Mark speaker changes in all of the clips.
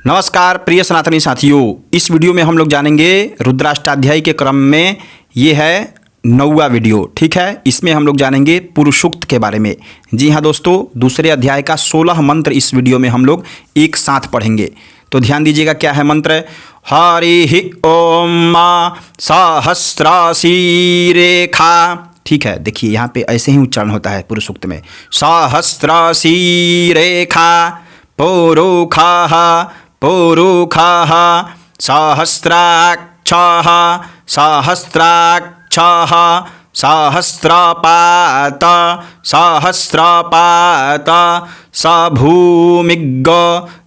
Speaker 1: नमस्कार प्रिय सनातनी साथियों, इस वीडियो में हम लोग जानेंगे रुद्राष्टाध्यायी के क्रम में ये है 9वां वीडियो। ठीक है, इसमें हम लोग जानेंगे पुरुषोक्त के बारे में। जी हाँ दोस्तों, दूसरे अध्याय का 16 मंत्र इस वीडियो में हम लोग एक साथ पढ़ेंगे। तो ध्यान दीजिएगा, क्या है मंत्र। हरि ओम सहस्रासी रेखा। ठीक है, देखिए यहाँ पे ऐसे ही उच्चारण होता है पुरुषोक्त में। सहस्रासी रेखा पौरुखाः पौरुखाः सहस्राक्षः सहस्राक्षः सहस्रपात सहस्रपात सभूमिग्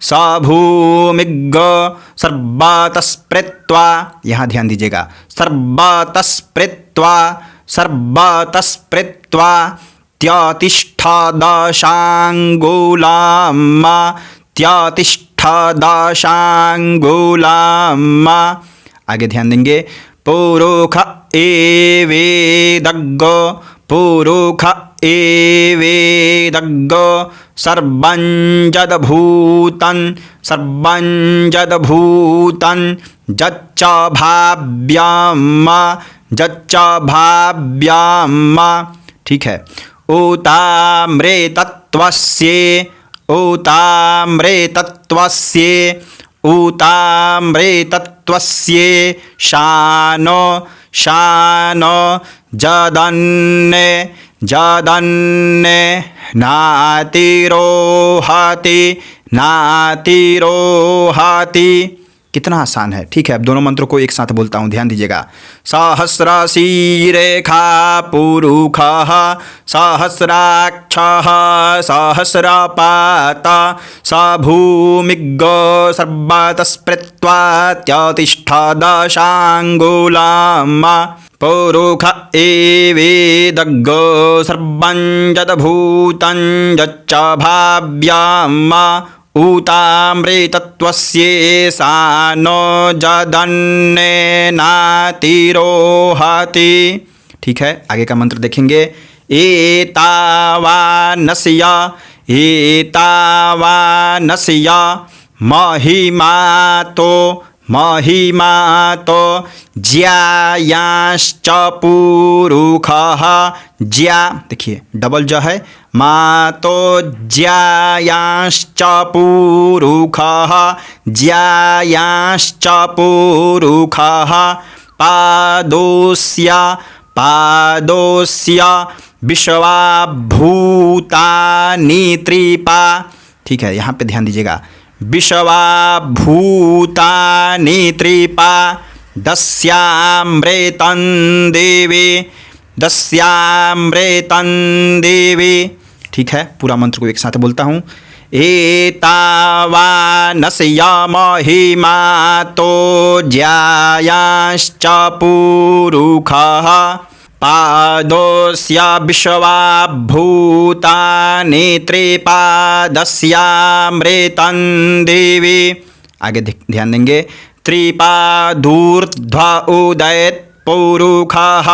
Speaker 1: सभूमिग् सर्वतस्प्रेत्वा। यहाँ ध्यान दीजिएगा, सर्वतस्प्रेत्वा सर्वतस्प्रेत्वा त्यतिष्ठदशाङ्गुलाम् त्यतिष्ठदशाङ्गुलाम्। आगे ध्यान देंगे। पुरुष एवेदग् पुरुष एवेदग् सर्वं यद्भूतं सर्वं यद्भूतं यच्च भाव्यम् यच्च भाव्यम्। ठीक है। उताम्रेतत्वस्य उताम्रेतत्वस्य उताम्रेतत्वस्य शानो शानो जदन्ने जदन्ने नातिरोहति नातिरोहति। कितना आसान है। ठीक है, अब दोनों मंत्रों को एक साथ बोलता हूँ, ध्यान दीजिएगा। सहस्रासी रेखा पुरुषः सहस्राक्षः सहस्रपात सभूमिग् सर्वतस्प्रेत्वा त्यतिष्ठदशाङ्गुलाम्। पुरुष एवेदग् सर्वं यद्भूतं यच्च भाव्यम् उताम्रेतत्वस्य सानो जदन्ने नातिरोहति। ठीक है, आगे का मंत्र देखेंगे। एतावानस्य एतावानस्य महिमातो महिमातो ज्यायांश्च पुरुषः ज्या, देखिए डबल ज है, मातो ज्यायांश्च पुरुषः ज्यायांश्च पुरुषः पादोस्य पादोस्य विश्वाभूतानि त्रिपा। ठीक है, यहाँ पे ध्यान दीजिएगा। विश्वाभूतानि त्रिपा दस्यामृतं देवी दस्यामृतं देवी। ठीक है, पूरा मंत्र को एक साथ बोलता हूँ। एतावानस्य महिमातो ज्यायांश्च पुरुषः पादोस्य विश्वाभूतानि त्रिपादस्यामृतं देवी। आगे ध्यान देंगे। त्रिपादूर्ध्व उदयत् पुरुषः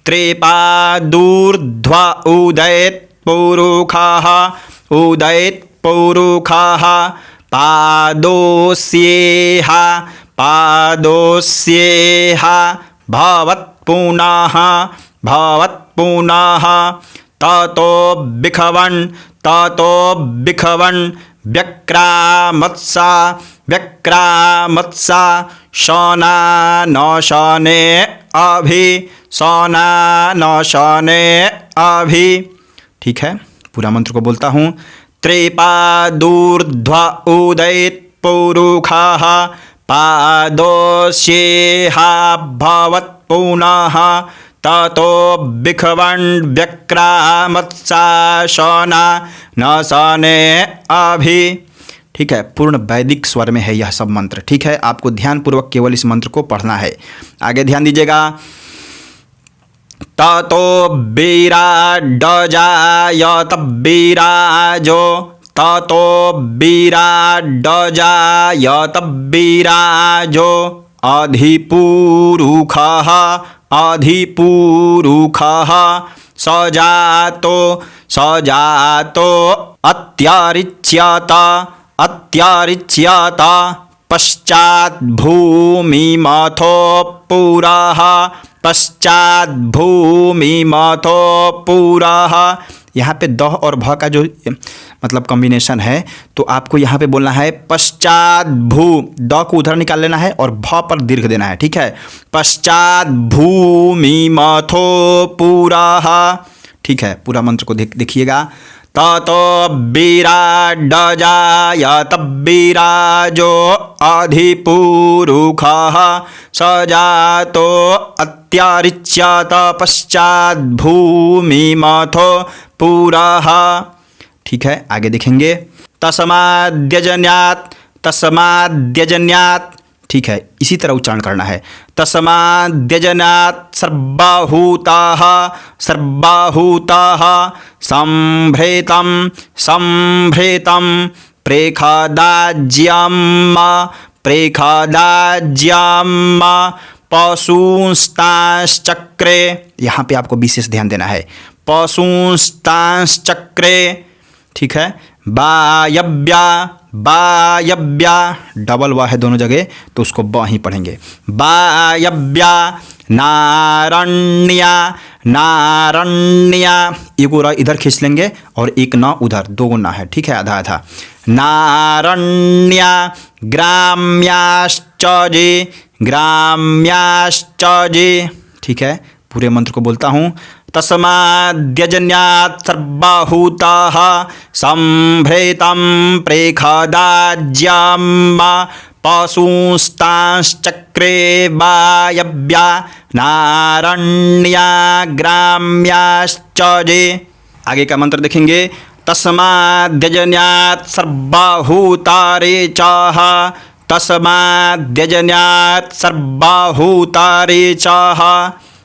Speaker 1: त्रिपादूर्ध्व उदयत् पुरुषः उदयत् पुरुषः पादोस्येह पादोस्येह भवत् पुनः भवत् पुनः ततो बिखवन् व्यक्रामत्सा व्यक्रामत्सा शनानशने अभि शनानशने अभि। ठीक है, पूरा मंत्र को बोलता हूँ। त्रिपादूर्ध्व उदयत् पुरुषः पादोस्येह भवत् पुनः ततो बिखवन् व्यक्रामत्सा शनानशने अभि। ठीक है, पूर्ण वैदिक स्वर में है यह सब मंत्र। ठीक है, आपको ध्यानपूर्वक केवल इस मंत्र को पढ़ना है। आगे ध्यान दीजिएगा। ततो विराडजायत विराजो ततो विराडजायत विराजो अधिपुरुषः अधिपुरुषः सजातो सजातो अत्यरिच्यत अत्यारिच्यत पश्चात् भूमिमथो पुरः पश्चात् भूमिमथो पुरः। यहाँ पे द और भ का जो मतलब कॉम्बिनेशन है, तो आपको यहाँ पे बोलना है पश्चात् भू, द को उधर निकाल लेना है और भ पर दीर्घ देना है, ठीक है। पश्चात् भूमिमथो पुरः, ठीक है। पूरा मंत्र को देखिएगा। ततो विराडजायत विराजो अधिपुरुषः स जातो अत्यारिच्यत पश्चात् भूमिमथो पुरः, ठीक है। आगे देखेंगे। तस्माद्यजन्यात् तस्माद्यजन्यात्, ठीक है। इसी तरह उच्चारण करना है। तस्माद्यजन्यात् सर्वभूताः सर्वभूताः संभृतं संभृतं प्रेखदाज्यं प्रेखदाज्यं पशुंस्तांश्चक्रे, यहाँ पे आपको विशेष ध्यान देना है। पशुंस्तांश्चक्रे, ठीक है। वायव्या वायव्या, डबल व है दोनों जगह, तो उसको ब ही पढ़ेंगे। वायव्या नारण्या नारण्या, एक और इधर खींच लेंगे और एक न उधर, दो गुना है, ठीक है, आधा आधा। नारण्या ग्राम्याश्चजे ग्राम्याश्चजे, ठीक है। पूरे मंत्र को बोलता हूँ। तस्माद्यजन्यात् सर्वभूताः संभृतं प्रेखदाज्यं पशुंस्तांश्चक्रे वायव्या नारण्या ग्राम्याश्चजे। आगे का मंत्र देखेंगे। तस्माद्यजन्यात् सर्वभूतारेचः तस्माद्यजन्यात् सर्वभूतारेचः,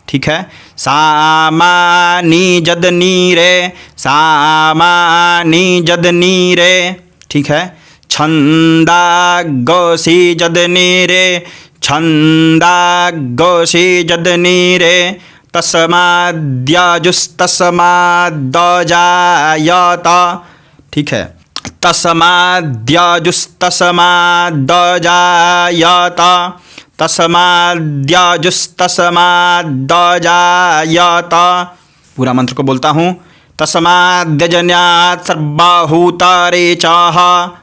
Speaker 1: ठीक है। सामानि जदनीरे सामानि जदनीरे, ठीक है। छन्दागोषि जदनीरे छन्दागोषि जदनीरे तस्माद्यजुस्तस्माद्दजायत, ठीक है। तस्माद्यजुस्तस्माद्दजायत तस्माद्यजुस्तस्माद्दजायत। पूरा मंत्र को बोलता हूँ। तस्माद्यजन्यात् सर्वभूतारेचः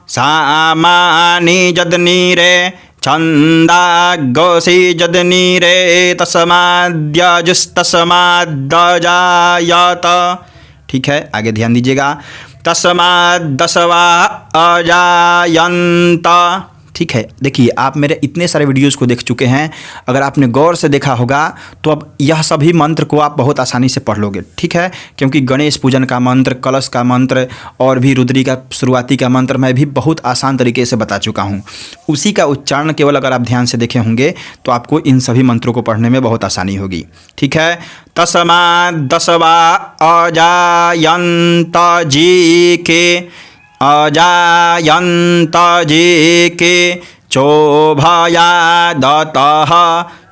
Speaker 1: सामानि जदनीरे छन्दागोषि जदनीरे तस्माद्यजुस्तस्माद्दजायत, ठीक है। आगे ध्यान दीजिएगा। तस्माद्दशवा अजायन्त, ठीक है। देखिए, आप मेरे इतने सारे वीडियोस को देख चुके हैं, अगर आपने गौर से देखा होगा तो अब यह सभी मंत्र को आप बहुत आसानी से पढ़ लोगे, ठीक है। क्योंकि गणेश पूजन का मंत्र, कलश का मंत्र और भी रुद्री का शुरुआती का मंत्र मैं भी बहुत आसान तरीके से बता चुका हूँ। उसी का उच्चारण केवल अगर आप ध्यान से देखे होंगे तो आपको इन सभी मंत्रों को पढ़ने में बहुत आसानी होगी, ठीक है। तस्माद्दशवा अजायन्त जी के अजायन्त जी के चोभयादतः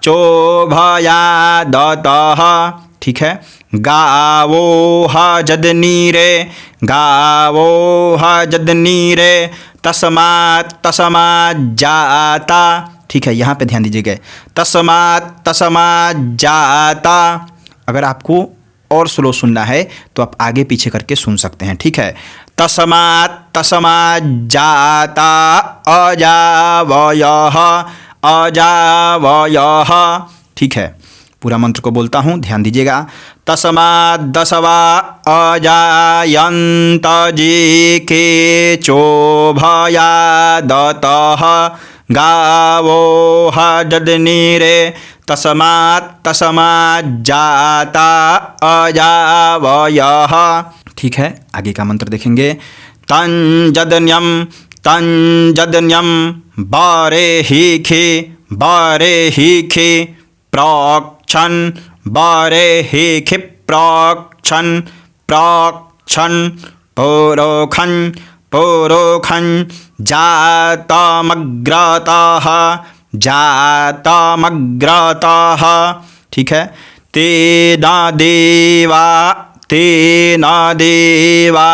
Speaker 1: चोभयादतः, ठीक है। गावोह जदनीरे गावोह जदनीरे तस्मात् तस्माज्जाता, ठीक है। यहाँ पे ध्यान दीजिएगा। तस्मात् तस्माज्जाता, अगर आपको और स्लो सुनना है तो आप आगे पीछे करके सुन सकते हैं, ठीक है। तस्मात् तस्माज्जाता अजावयः अजावयः, ठीक है। पूरा मंत्र को बोलता हूँ, ध्यान दीजिएगा। तस्माद्दशवा अजायन्त जी के चोभयादतः गावोह जदनीरे तस्मात् तस्माज्जाता अजावयः, ठीक है। आगे का मंत्र देखेंगे। तंजदन्यम तंजदन्यम बारेहिखे बारेहिखे प्रोक्षण बारेहिखे प्रोक्षण प्रोक्षण पुरोखन पुरोखन जातमग्रतः जातमग्रतः, ठीक है। तेना देवा तेना देवा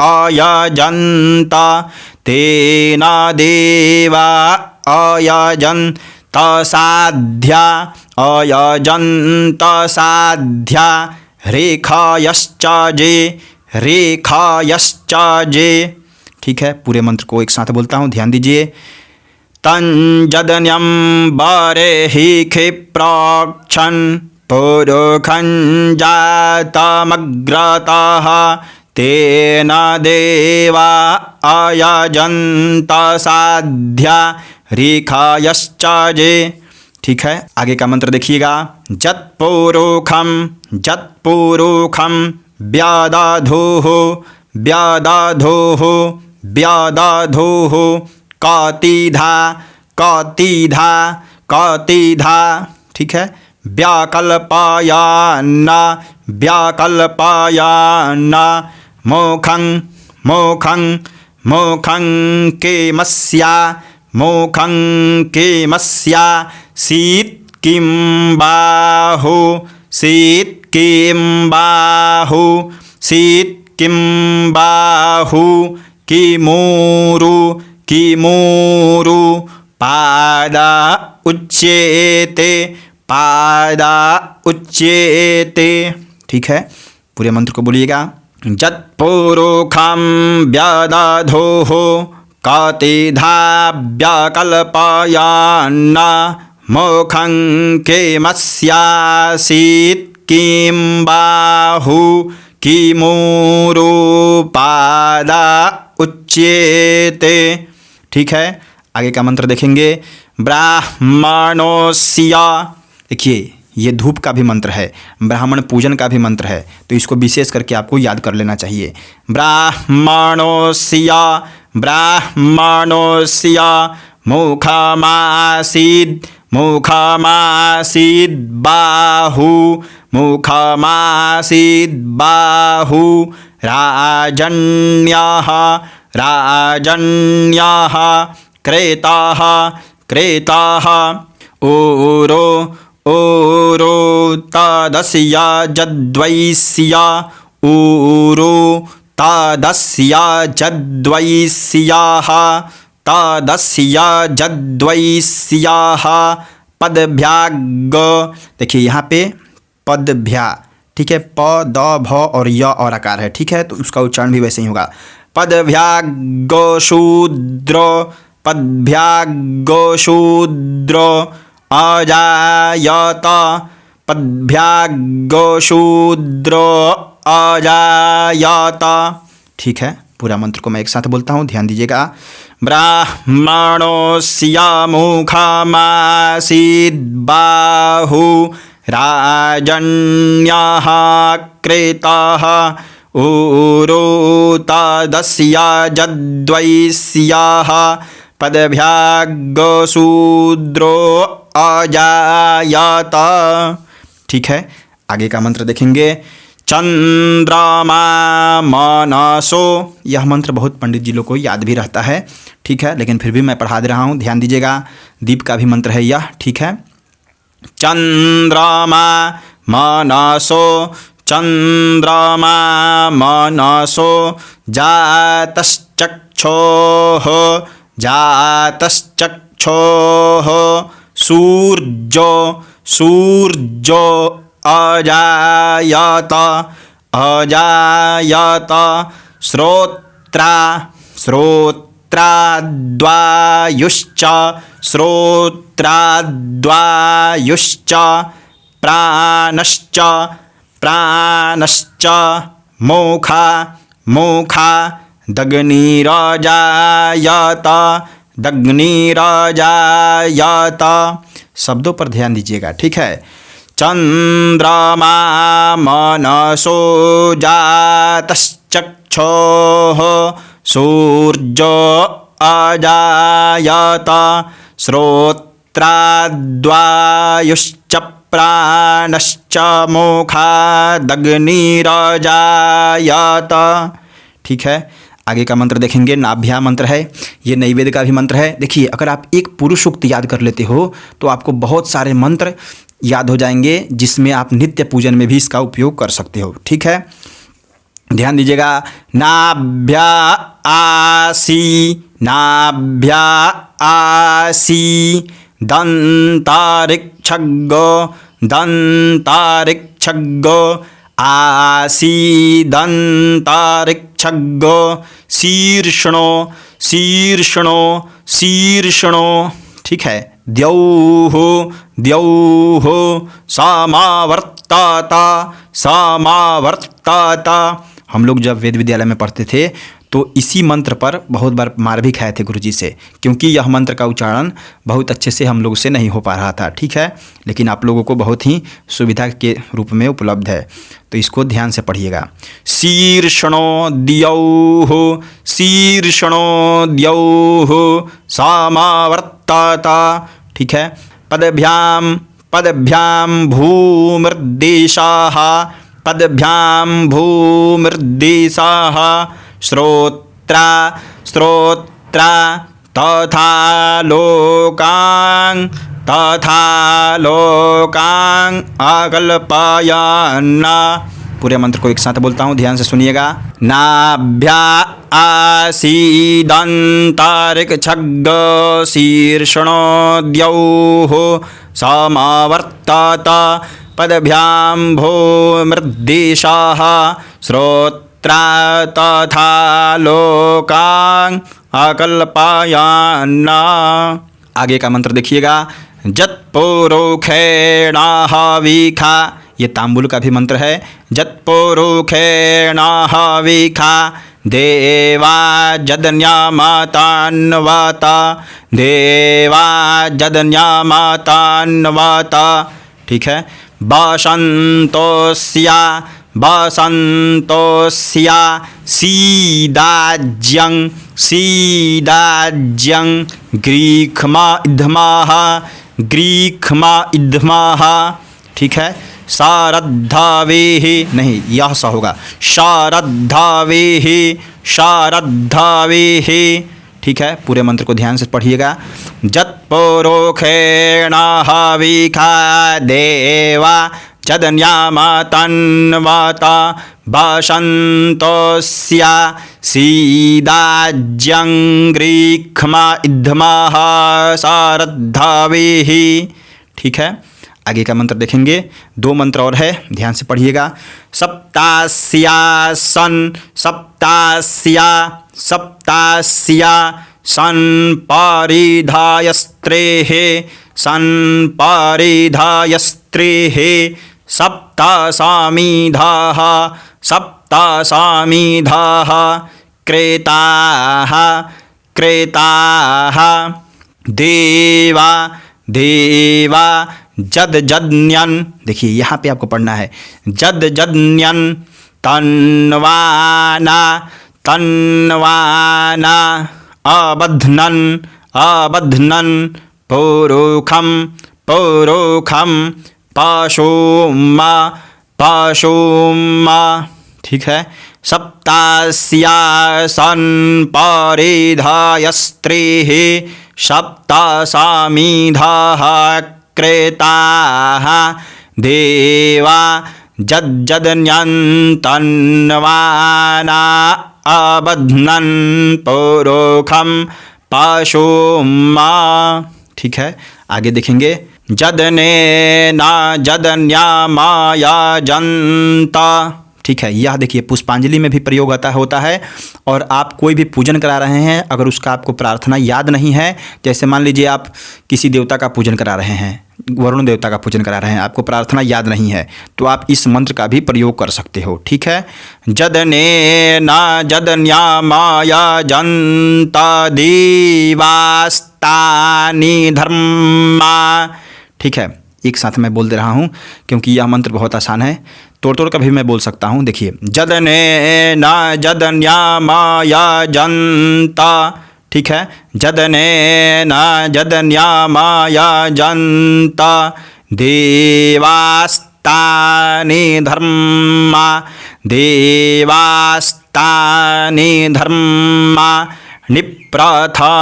Speaker 1: अयजन्त तेन देवा अयजन्त साध्या अयजन्त साध्या रेखायश्च जे। ठीक है, पूरे मंत्र को एक साथ बोलता हूँ, ध्यान दीजिए। तंजदन्यं बरेहि क्षिप्रक्षन् पुरुखं जातमग्रतः तेन देवा अयजन्त साध्या रेखायश्च जे। ठीक है, आगे का मंत्र देखिएगा। जत्पुरुखं व्यादधुः कतिधा। ठीक है, व्याकल्पयान्न मोखं केमस्या शीत किं बाहु किमूरु पादा उच्येते। ठीक है, पूरे मंत्र को बोलिएगा। जत्पुरुखं व्यादधुः कतिधा व्याकल्पयान्न मोखं केमस्यासीत् किं बाहु किमूरु पादा उच्येते। ठीक है, आगे का मंत्र देखेंगे। ब्राह्मणोस्य, देखिए ये धूप का भी मंत्र है, ब्राह्मण पूजन का भी मंत्र है, तो इसको विशेष करके आपको याद कर लेना चाहिए। ब्राह्मणोस्य मुखमासीद् बाहु राजन्यः क्रेताः ओरो तदस्य जद्वैस्याः पदभ्याग। देखिए यहाँ पे पदभ्या, ठीक है, प द भ और य और आकार है। ठीक है, तो उसका उच्चारण भी वैसे ही होगा। पदभ्यागो शूद्र अजायत अजायत। ठीक है, पूरा मंत्र को मैं एक साथ बोलता हूँ, ध्यान दीजिएगा। ब्राह्मणोस्य मुखमासीद् बाहु राजन्यः क्रेताः ऊरो तदस्य जद्वैस्याः पदभ्यागो शूद्रो अजायत। ठीक है, आगे का मंत्र देखेंगे। चंद्रमा मनसो, यह मंत्र बहुत पंडित जी लोग को याद भी रहता है। ठीक है, लेकिन फिर भी मैं पढ़ा दे रहा हूँ, ध्यान दीजिएगा। दीप का भी मंत्र है यह। ठीक है, चंद्रमा मनसो जातश्चक्षोः सूर्यो अजायत श्रोत्राद्वायुश्च प्राणश्च मोखा दग्निराजायत। शब्दों पर ध्यान दीजिएगा। ठीक है, चंद्रमा मनसो जातश्चक्षोः सूर्यो अजायत श्रोत्राद्वायुश्च प्राणश्च मोखादग्निराजायत। ठीक है, आगे का मंत्र देखेंगे। नाभ्या मंत्र है, ये नैवेद्य का भी मंत्र है। देखिए, अगर आप एक पुरुष सूक्त याद कर लेते हो तो आपको बहुत सारे मंत्र याद हो जाएंगे, जिसमें आप नित्य पूजन में भी इसका उपयोग कर सकते हो। ठीक है, ध्यान दीजिएगा। नाभ्या आसी, नाभ्या आसी, दंतारिक्षग, दंतारिक्षग, आसी दंतारिक्षग, शीर्षणो, शीर्षणो, शीर्षणो। ठीक है। द्यौः, द्यौः, समावर्ताता, समावर्ताता। हम लोग जब वेद विद्यालय में पढ़ते थे तो इसी मंत्र पर बहुत बार मार भी खाए थे गुरुजी से, क्योंकि यह मंत्र का उच्चारण बहुत अच्छे से हम लोग से नहीं हो पा रहा था। ठीक है, लेकिन आप लोगों को बहुत ही सुविधा के रूप में उपलब्ध है, तो इसको ध्यान से पढ़िएगा। शीर्षणो द्यौः, शीर्षणो द्यौः, समावर्ताता। ठीक है। पदभ्याम, पदभ्याम भूमिर्देशाः, पदभ्याम भूमिर्देशाः, श्रोत्रा, श्रोत्रा, तथा लोकां, तथा लोकां आकल्पयान्ना। पूरे मंत्र को एक साथ बोलता हूँ, ध्यान से सुनिएगा। नाभ्या आसीदंतारिक्षग, शीर्षणो द्यौः, समावर्ताता। पदभ्याम भूमिर्देशाः, श्रोत्रा, तथा लोकां आकल्पयान्ना। आगे का मंत्र देखिएगा। जत्पुरुषेणाः विखा, ये तांबुल का भी मंत्र है। जत्पुरुषेणाः विखा, देवा जदन्यामातान्वता, देवा जदन्यामातान्वता। ठीक है। बसन्तोस्या, बसन्तोस्या, सीदाज्यं, सीदाज्यं, ग्रीष्मा इद्धमाः, ग्रीष्मा इद्धमाः। ठीक है। शारद्धावेः, नहीं यह सा होगा, शारद्धावेः, शारद्धावेः। ठीक है। पूरे मंत्र को ध्यान से पढ़िएगा। जत्पुरुषेणाः विखा, देवा जदन्यामातान्वता, बसन्तोस्या, सीदाज्यं, ग्रीष्मा इद्धमाः, शारद्धावेः। ठीक है। आगे का मंत्र देखेंगे। 2 मंत्र और है, ध्यान से पढ़िएगा। सप्तास्या सन, सप्तास्या, सप्तास्या, सन परिधायस्त्रेः, सन परिधायस्त्रेः, सप्तासामीधाः, सप्तासामीधाः, क्रेताः, क्रेताः, देवा, देवा, जद जदन्यन। देखिए यहाँ पे आपको पढ़ना है। जद जदन्यन, तन्वाना, तन्वाना, अबध्नन, अबध्नन, पौरुखम, पौरुखम, पाशोमा, पाशोमा। ठीक है। सप्तास्या सन परिधायस्त्रेः, सप्तासामीधाः, क्रेताः, देवा जज्जदन्यन्तन्वाना, अबध्नन, पौरुखम, पाशोमा। ठीक है। आगे देखेंगे। जदनेना जदन्यामाया जनता। ठीक है। यह देखिए पुष्पांजलि में भी प्रयोग होता है। और आप कोई भी पूजन करा रहे हैं, अगर उसका आपको प्रार्थना याद नहीं है, जैसे मान लीजिए आप किसी देवता का पूजन करा रहे हैं, वरुण देवता का पूजन करा रहे हैं, आपको प्रार्थना याद नहीं है, तो आप इस मंत्र का भी प्रयोग कर सकते हो। ठीक है। जदनेना जदन्यामाया जनता, देवास्तानि धर्मा। ठीक है। एक साथ मैं बोल दे रहा हूँ क्योंकि यह मंत्र बहुत आसान है, तोड़ तोड़ कर भी मैं बोल सकता हूँ। देखिए। जदनेना जदन्यामाया जनता। ठीक है। जदनेना जदन्यामाया जनता, देवास्तानि धर्मा, देवास्तानि धर्मा, निप्रथमान्यासन,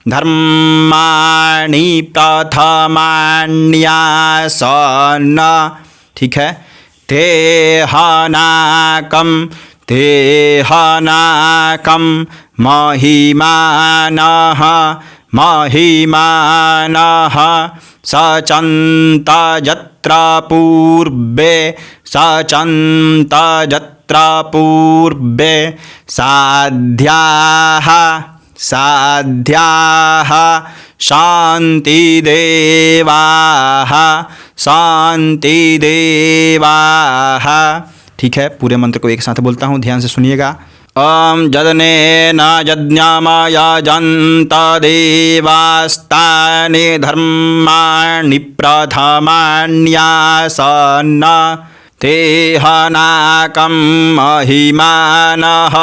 Speaker 1: धर्माणि प्रथमान्यासन। ठीक है। तेहनाकं तेहनाकं महिमानः महिमानः सचन्त यत्र पूर्वे सचन्त यत्र पूर्वे साध्याः साध्याः शान्तिदेवाः शान्तिदेवाः। ठीक है, पूरे मंत्र को एक साथ बोलता हूँ, ध्यान से सुनिएगा। ओम यजनेन यज्ञमयजन्त देवास्तानि धर्माणि प्रथमान्यासन्न तेहनाकं महिमानः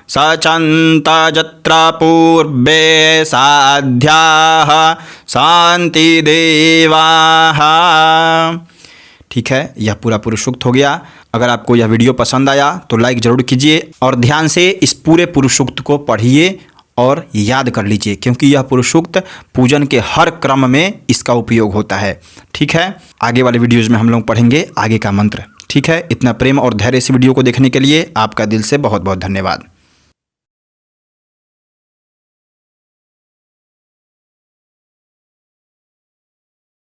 Speaker 1: सचन्त यत्र पूर्वे साध्याः शान्तिदेवाः। ठीक है, यह पूरा पुरुष सूक्त हो गया। अगर आपको यह वीडियो पसंद आया तो लाइक ज़रूर कीजिए और ध्यान से इस पूरे पुरुष सूक्त को पढ़िए और याद कर लीजिए, क्योंकि यह पुरुष सूक्त पूजन के हर क्रम में इसका उपयोग होता है। ठीक है, आगे वाले वीडियोज़ में हम लोग पढ़ेंगे आगे का मंत्र। ठीक है, इतना प्रेम और धैर्य इस वीडियो को देखने के लिए आपका दिल से बहुत बहुत धन्यवाद।